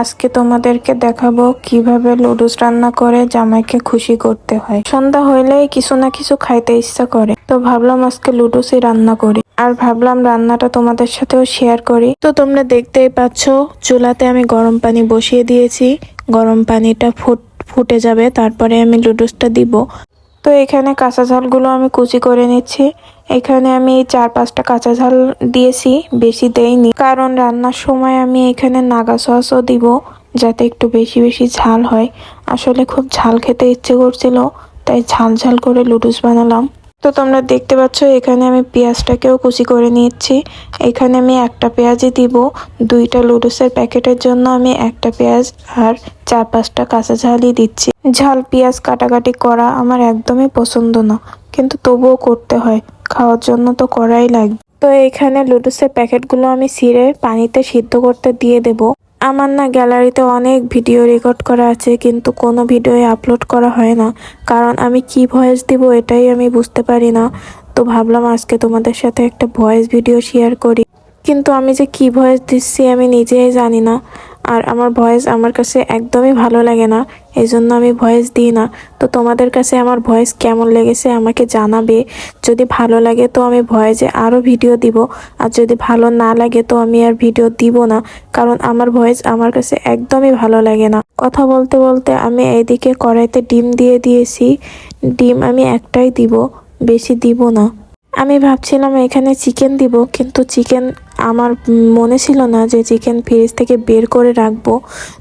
আজকে তোমাদেরকে দেখাবো কিভাবে লুডুস রান্না করে জামাইকে খুশি করতে হয়। সন্ধ্যা হইলেই কিছু না কিছু খাইতে ইচ্ছা করে, তো ভাবলাম আজকে লুডুসই রান্না করি। আর ভাবলাম রান্নাটা তোমাদের সাথেও শেয়ার করি। তো তোমরা দেখতেই পাচ্ছ, চুলাতে আমি গরম পানি বসিয়ে দিয়েছি। গরম পানিটা ফুটে যাবে, তারপরে আমি লুডুসটা দিব। তো এখানে কাঁচা ঝালগুলো আমি কুচি করে নিচ্ছি। এখানে আমি 4-5টা কাঁচা ঝাল দিয়েছি, বেশি দেইনি, কারণ রান্নার সময় আমি এখানে নাগা সসও দিব, যাতে একটু বেশি বেশি ঝাল হয়। আসলে খুব ঝাল খেতে ইচ্ছে করছিল, তাই ঝাল ঝাল করে লুডুস বানালাম। তো তোমরা দেখতে পাচ্ছ এখানে আমি পেঁয়াজটাকেও কুচি করে নিচ্ছি। এখানে আমি একটা পেঁয়াজই দিব। 2টা লুডুসের প্যাকেটের জন্য আমি একটা পেঁয়াজ আর 4-5টা কাঁচা ঝালই দিচ্ছি। ঝাল পেঁয়াজ কাটাকাটি করা আমার একদমই পছন্দ না, কিন্তু তবুও করতে হয়, খাওয়ার জন্য তো করাই লাগবে। তো এখানে লুডুসের প্যাকেটগুলো আমি ছিঁড়ে পানিতে সিদ্ধ করতে দিয়ে দেব। আমার না গ্যালারিতে অনেক ভিডিও রেকর্ড করা আছে, কিন্তু কোনো ভিডিও আপলোড করা হয় না, কারণ আমি কি ভয়েস দিব এটাই আমি বুঝতে পারি না। তো ভাবলাম আজকে তোমাদের সাথে একটা ভয়েস ভিডিও শেয়ার করি, কিন্তু আমি যে কি ভয়েস দিচ্ছি আমি নিজেই জানি না। আর আমার ভয়েস আমার কাছে একদমই ভালো লাগে না, এই জন্য আমি ভয়েস দিই না। তো তোমাদের কাছে আমার ভয়েস কেমন লেগেছে আমাকে জানাবে। যদি ভালো লাগে তো আমি ভয়েসে আরও ভিডিও দিব, আর যদি ভালো না লাগে তো আমি আর ভিডিও দিব না, কারণ আমার ভয়েস আমার কাছে একদমই ভালো লাগে না। কথা বলতে বলতে আমি এইদিকে কড়াইতে ডিম দিয়ে দিয়েছি। ডিম আমি একটাই দিব, বেশি দিব না। আমি ভাবছিলাম এখানে চিকেন দিব, কিন্তু চিকেন আমার মনে ছিল না যে চিকেন ফ্রিজ থেকে বের করে রাখবো।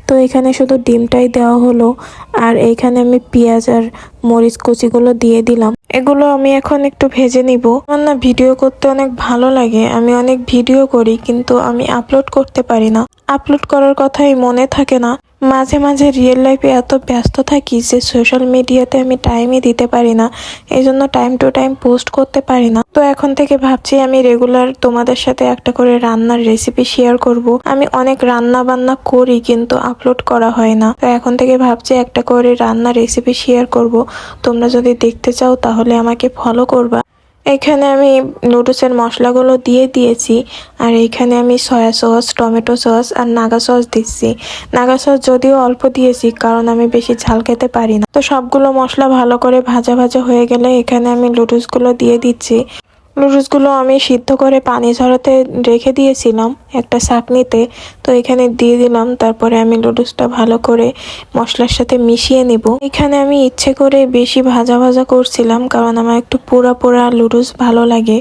তো এখানে শুধু ডিমটাই দেওয়া হলো, আর এইখানে আমি পেঁয়াজ আর মরিচ কুচিগুলো দিয়ে দিলাম। এগুলো আমি এখন একটু ভেজে নিব। আমার না ভিডিও করতে অনেক ভালো লাগে, আমি অনেক ভিডিও করি, কিন্তু আমি আপলোড করতে পারি না। আপলোড করার কথাই মনে থাকে না। মাঝে মাঝে রিয়েল লাইফে এত ব্যস্ত থাকি যে সোশ্যাল মিডিয়াতে আমি টাইমই দিতে পারি না, এই জন্য টাইম টু টাইম পোস্ট করতে পারি না। তো এখন থেকে ভাবছি আমি রেগুলার তোমাদের সাথে একটা করে রান্নার রেসিপি শেয়ার করব। আমি অনেক রান্না বান্না করি, কিন্তু আপলোড করা হয় না। তো এখন থেকে ভাবছি একটা করে রান্নার রেসিপি শেয়ার করব। তোমরা যদি দেখতে চাও তাহলে আমাকে ফলো করবা। এখানে আমি নুডলসের মশলাগুলো দিয়ে দিয়েছি, আর এখানে আমি সয়া সস, টমেটো সস আর নাগা সস দিচ্ছি। নাগা সস যদিও অল্প দিয়েছি, কারণ আমি বেশি ঝাল খেতে পারি না। তো সবগুলো মশলা ভালো করে ভাজা ভাজা হয়ে গেলে এখানে আমি নুডলসগুলো দিয়ে দিচ্ছি। নুডলসগুলো আমি সিদ্ধ করে পানি ঝরাতে রেখে দিয়েছিলাম একটা ছাঁকনিতে, তো এখানে দিয়ে দিলাম। তারপরে আমি নুডলসটা ভালো করে মশলার সাথে মিশিয়ে নিব। এখানে আমি ইচ্ছে করে বেশি ভাজা ভাজা করছিলাম, কারণ আমার একটু পোড়া পোড়া নুডলস ভালো লাগে,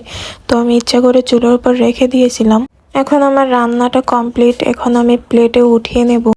তো আমি ইচ্ছা করে চুলার উপর রেখে দিয়েছিলাম। এখন আমার রান্নাটা কমপ্লিট, এখন আমি প্লেটে উঠিয়ে নেব।